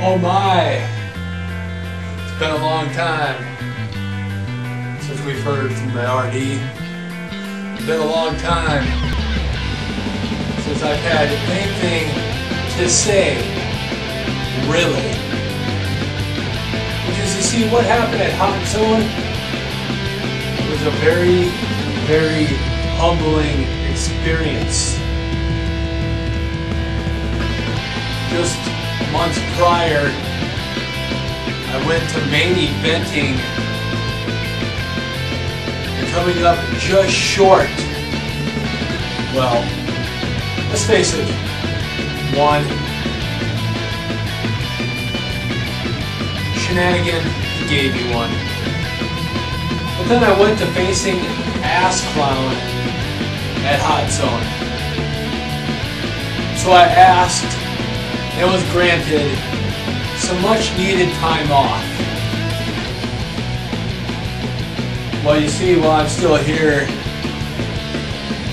Oh my! It's been a long time since we've heard from the RD. It's been a long time since I've had anything to say, really. Because you see, what happened at Hot Zone was a very, very humbling experience. Just months prior, I went to main eventing and coming up just short. Well, let's face it, one shenanigan, he gave me one. But then I went to facing Ass Clown at Hot Zone. So I asked, and was granted some much needed time off. Well, you see, while I'm still here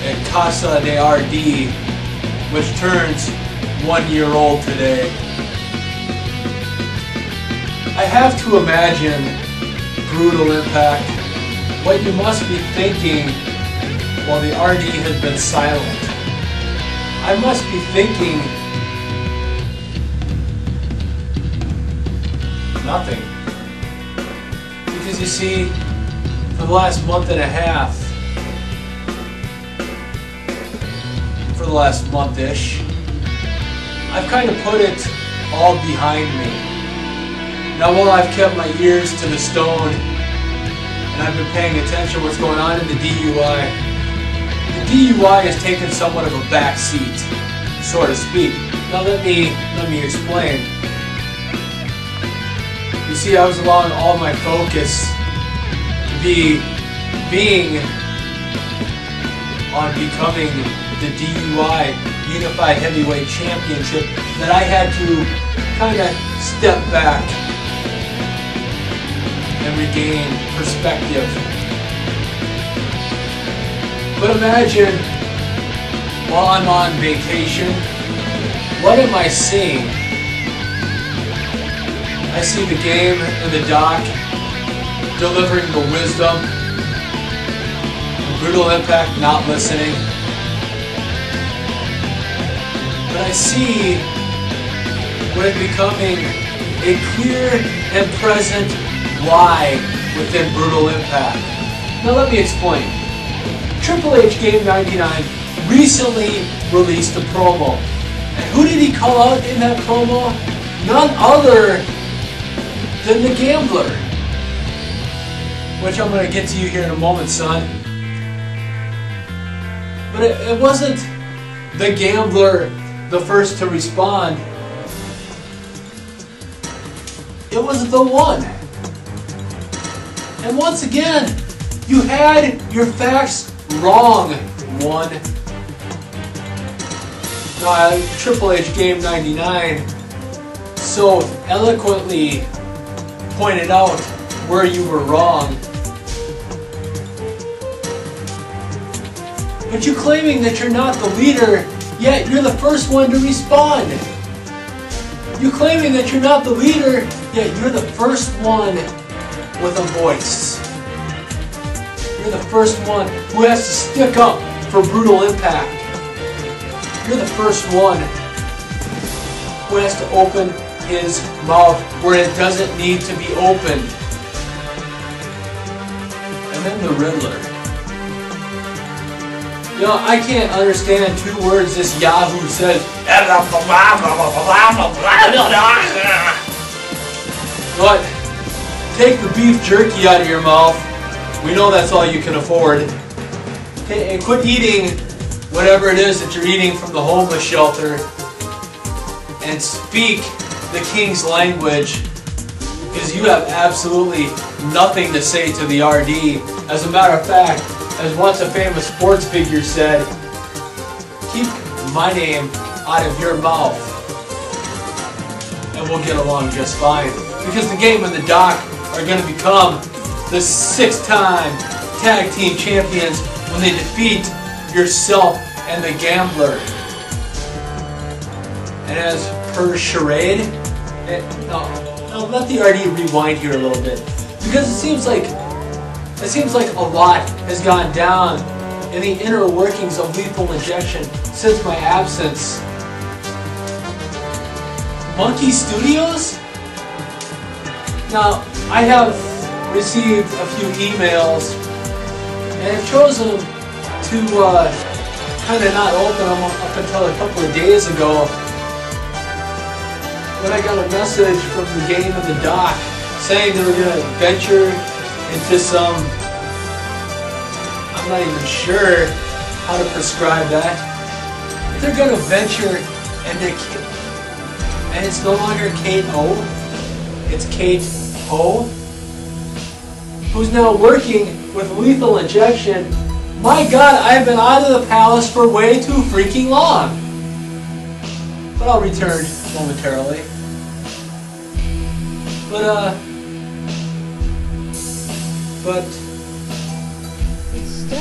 at Casa de RD, which turns 1 year old today, I have to imagine, Brutal Impact, what you must be thinking while the RD has been silent. I must be thinking nothing. Because you see, for the last month and a half, for the last month-ish, I've kind of put it all behind me. Now, while I've kept my ears to the stone and I've been paying attention to what's going on in the DUI has taken somewhat of a back seat, so to speak. Now let me explain. You see, I was allowing all my focus to being on becoming the DUI Unified Heavyweight Championship, that I had to kind of step back and regain perspective. But imagine, while I'm on vacation, what am I seeing? I see the game and the doc delivering the wisdom, Brutal Impact not listening. But I see what is becoming a clear and present lie within Brutal Impact. Now let me explain. Triple H Game 99 recently released a promo. And who did he call out in that promo? None other than the Gambler, which I'm going to get to you here in a moment, son. But it wasn't the Gambler the first to respond. It was the One. And once again, you had your facts wrong, One. Now, Triple H Game 99 so eloquently pointed out where you were wrong. But you claiming that you're not the leader, yet you're the first one to respond. You claiming that you're not the leader, yet you're the first one with a voice. You're the first one who has to stick up for Brutal Impact. You're the first one who has to open his mouth where it doesn't need to be opened. And then the Riddler. You know, I can't understand two words this Yahoo says. But take the beef jerky out of your mouth. We know that's all you can afford. Okay, and quit eating whatever it is that you're eating from the homeless shelter. And speak the King's language, because you have absolutely nothing to say to the RD. As a matter of fact, as once a famous sports figure said, keep my name out of your mouth and we'll get along just fine. Because the Game and the Doc are going to become the 6-time tag team champions when they defeat yourself and the Gambler. And as per charade, Now let the RD rewind here a little bit, because it seems like a lot has gone down in the inner workings of lethal injection since my absence. Monkey Studios? Now, I have received a few emails, and I've chosen to kind of not open them up until a couple of days ago, when I got a message from the game and the doc saying they were going to venture into some, I'm not even sure how to prescribe that. They're going to venture into, and it's no longer Kate O, it's Kate O, who's now working with lethal injection. My God, I've been out of the palace for way too freaking long. But I'll return momentarily. But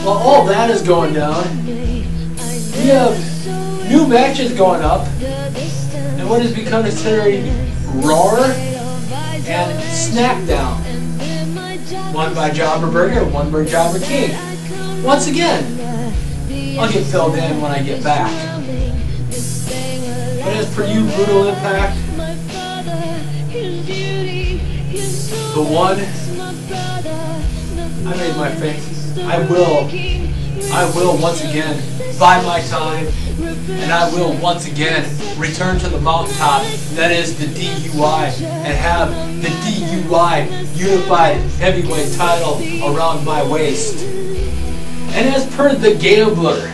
while all that is going down, we have new matches going up, and what has become considered Raw and SmackDown. One by Jobber Burger, one by Jobber King. Once again, I'll get filled in when I get back. But as per you, Brutal Impact, the one, I made my face. I will once again buy my time, and I will once again return to the mountaintop that is the DUI, and have the DUI Unified Heavyweight title around my waist. And as per the Gambler,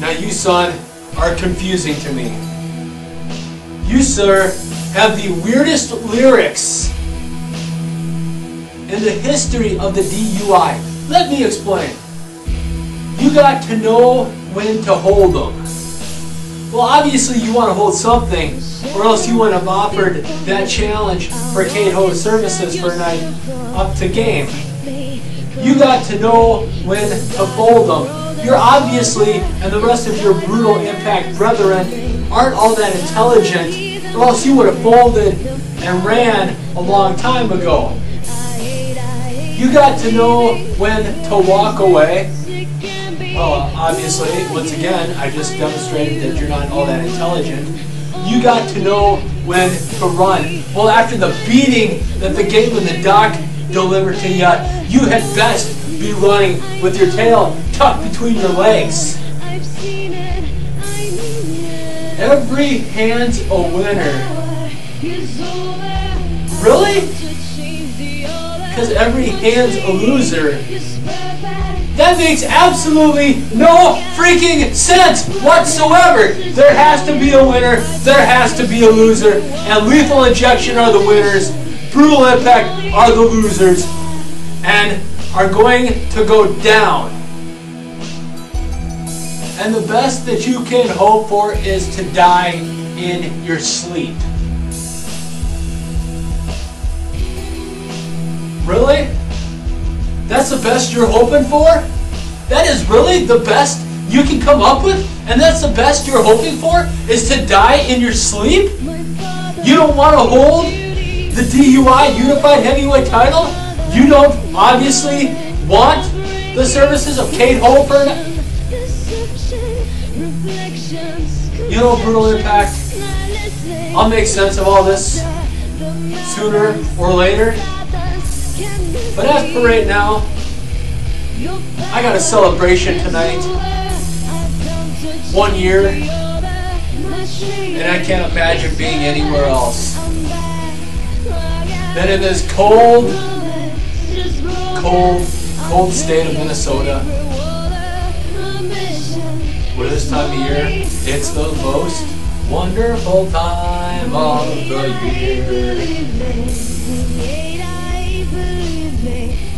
now you, son, are confusing to me. You, sir, have the weirdest lyrics in the history of the DUI. Let me explain. You got to know when to hold them. Well, obviously you want to hold something, or else you wouldn't have offered that challenge for Kate Ho's services for a night up to game. You got to know when to fold them. You're obviously, and the rest of your Brutal Impact brethren, aren't all that intelligent, or else you would have folded and ran a long time ago. You got to know when to walk away. Well, obviously, once again, I just demonstrated that you're not all that intelligent. You got to know when to run. Well, after the beating that the game and the doc delivered to you, you had best be running with your tail tucked between your legs. Every hand's a winner. Really? Because every hand's a loser. That makes absolutely no freaking sense whatsoever. There has to be a winner, there has to be a loser, and Lethal Injection are the winners, Brutal Impact are the losers, and are going to go down. And the best that you can hope for is to die in your sleep. Really? That's the best you're hoping for? That is really the best you can come up with? And that's the best you're hoping for? Is to die in your sleep? You don't want to hold the DUI Unified Heavyweight title? You don't obviously want the services of Kate Ho for you know, Brutal Impact, I'll make sense of all this sooner or later. But as for right now, I got a celebration tonight. 1 year. And I can't imagine being anywhere else than in this cold state of Minnesota. Where this time of year, it's the most wonderful time of the year.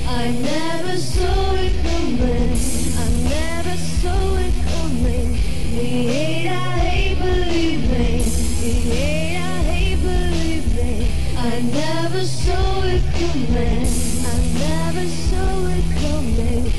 I never saw it coming. I never saw it coming. I hate, believe me. I hate, believe me. I never saw it coming. I never saw it coming.